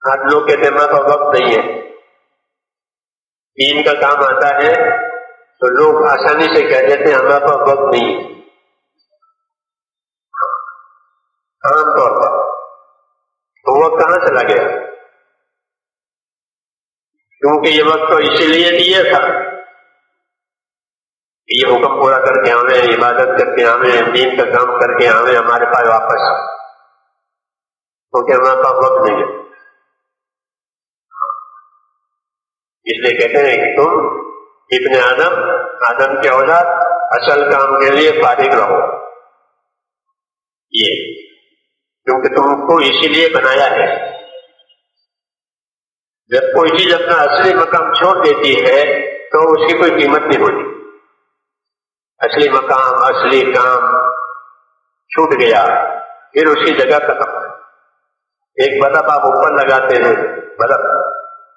آج لوگ کہتے ہیں ہمارے پاس وقت نہیں ہے، دین کا کام آتا ہے تو لوگ آسانی سے کہہ دیتے ہیں ہمارے پاس وقت نہیں ہے، عام طور پر۔ تو وقت کہاں چلا گیا؟ کیونکہ یہ وقت تو اسی لیے دیا تھا کہ یہ حکم پورا کر کے آویں، عبادت کر کے آویں، دین کا کام کر کے آویں ہمارے پاس واپس، کیونکہ ہمارے پاس وقت نہیں ہے۔ اس لیے کہتے ہیں کہ تم ابن آدم کے اولاد اصل کام کے لیے فارغ رہو، یہ کیونکہ تم کو اسی لیے بنایا ہے۔ جب کوئی چیز اپنا اصلی مقام چھوڑ دیتی ہے تو اس کی کوئی قیمت نہیں ہوتی۔ اصلی مقام، اصلی کام چھوٹ گیا، پھر اس کی جگہ ختم۔ ایک بلب آپ اوپر لگاتے ہیں، بلب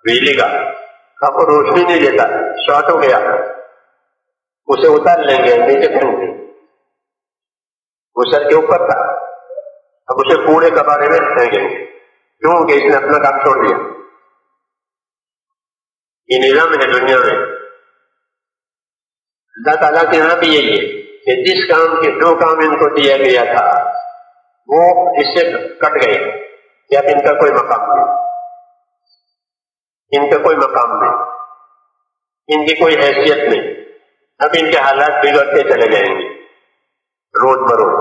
بجلی کا، آپ کو روشنی نہیں دیتا، شارٹ ہو گیا، اسے اتار لیں گے، نیچے پھینک دیں، وہ سر کے اوپر تھا، اب اسے پورے کباڑے میں پھینکیں گے، کیوں کہ اس نے اپنا کام چھوڑ دیا۔ یہ نظام ہے دنیا میں۔ اللہ تعالیٰ کے یہاں بھی یہی ہے کہ جس کام کے جو کام ان کو دیا گیا تھا وہ اس سے کٹ گئے، یا ان کا کوئی مقام نہیں، ان کا کوئی مقام نہیں، ان کی کوئی حیثیت نہیں۔ اب ان کے حالات بگڑتے چلے جائیں گے روز بروز۔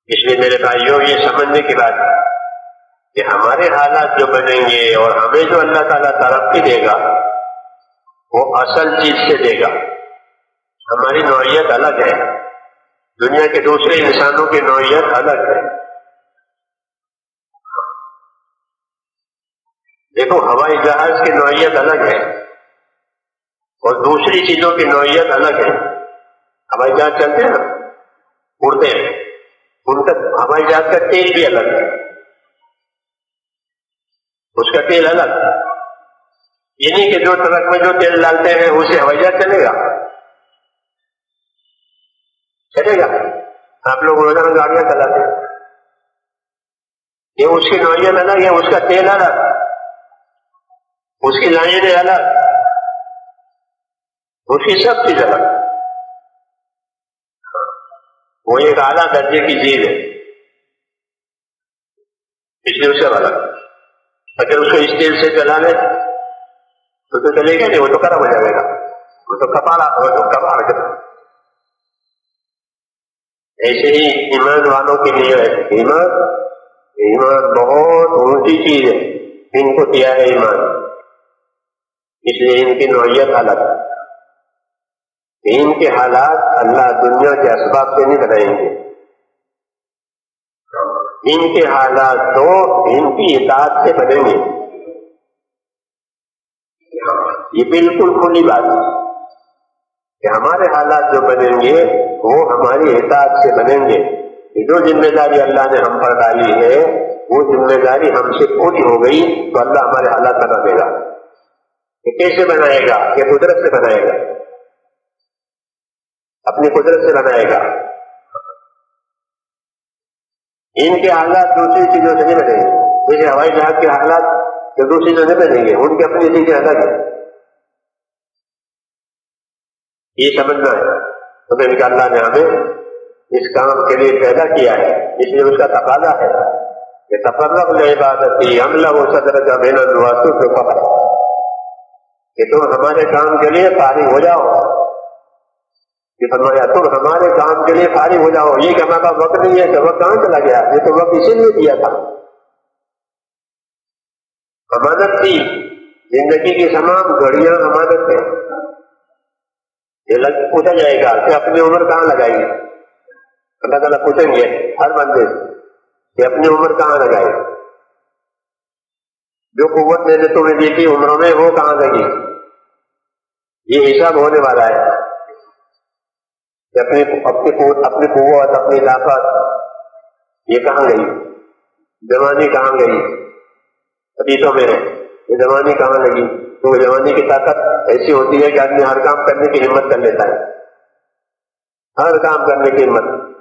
اس لیے میرے بھائیوں یہ سمجھنے کی بات ہے کہ ہمارے حالات جو بنیں گے اور ہمیں جو اللہ تعالیٰ ترقی دے گا وہ اصل چیز سے دے گا۔ ہماری نوعیت الگ ہے، دنیا کے دوسرے انسانوں کی نوعیت الگ ہے۔ دیکھو ہوائی جہاز کی نوعیت الگ ہے اور دوسری چیزوں کی نوعیت الگ ہے۔ ہوائی جہاز چلتے ہیں نا، اڑتے ہیں، ان کا ہوائی جہاز کا تیل بھی الگ ہے، اس کا تیل الگ۔ یہ نہیں کہ جو ٹرک میں جو تیل ڈالتے ہیں اسے ہوائی جہاز چلے گا، چلے گا؟ آپ لوگ روزانہ گاڑیاں چلاتے ہیں، یہ اس کی نوعیت الگ ہے، اس کا تیل الگ، اس کی لائنیں الگ، اس کی سب چیز الگ۔ وہ ایک اعلیٰ درجے کی چیز ہے، اس لیے اس کا الگ۔ اگر اس کو اس تیل سے چلا لے تو چلے گا نہیں، وہ تو خراب ہو جائے گا، وہ تو کپاڑ کرتا۔ ایسے ہی ایمان والوں کے لیے ایمان بہت اونچی چیز ہے، ان کو دیا ہے ایمان، اس لیے ان کی نوعیت الگ ہے۔ ان کے حالات اللہ دنیا کے اسباب سے نہیں بنائیں گے، ان کے حالات تو ان کی اطاعت سے بنیں گے۔ یہ بالکل کھلی بات ہے کہ ہمارے حالات جو بنیں گے وہ ہماری اطاعت سے بنیں گے۔ جو ذمہ داری اللہ نے ہم پر ڈالی ہے وہ ذمہ داری ہم سے پوری ہو گئی تو اللہ ہمارے حالات بنا دے گا۔ یہ کیسے بنائے گا؟ یہ قدرت سے بنائے گا، اپنی قدرت سے بنائے گا۔ ان کے حالات دوسری چیزوں سے نہیں بنیں گے، جیسے ہوائی جہاز کے حالات جو دوسری چیزوں سے بنیں گے، ان کی اپنی چیزیں الگ ہے۔ یہ سمجھنا ہے تو پھر اللہ نے ہمیں اس کام کے لیے پیدا کیا ہے، اس لیے اس کا تقاضا ہے کہ تفرغ لعبادتی ہم لہو صدرک بین الواسط فقط، کہ تم ہمارے کام کے لیے فارغ ہو جاؤ۔ کہ فرمایا تم ہمارے کام کے لیے فارغ ہو جاؤ، یہ کہ ہمارے پاس وقت نہیں ہے، کہ وقت کہاں چلا گیا؟ یہ تو وقت اسی لیے دیا تھا، امانت تھی، زندگی کی تمام گھڑیاں امانت ہے۔ یہ پوچھا جائے گا کہ اپنی عمر کہاں لگائی؟ اللہ تعالیٰ پوچھیں گے ہر بندے سے کہ اپنی عمر کہاں لگائی؟ جو قوت میں نے تمہیں دی تھی عمروں میں وہ کہاں لگی؟ یہ حساب ہونے والا ہے کہ اپنی قوت، اپنی طاقت یہ کہاں گئی؟ جوانی کہاں گئی؟ حدیثوں میں ہے یہ جوانی کہاں لگی؟ تو جوانی کی طاقت ایسی ہوتی ہے کہ آدمی ہر کام کرنے کی ہمت کر لیتا ہے، ہر کام کرنے کی ہمت۔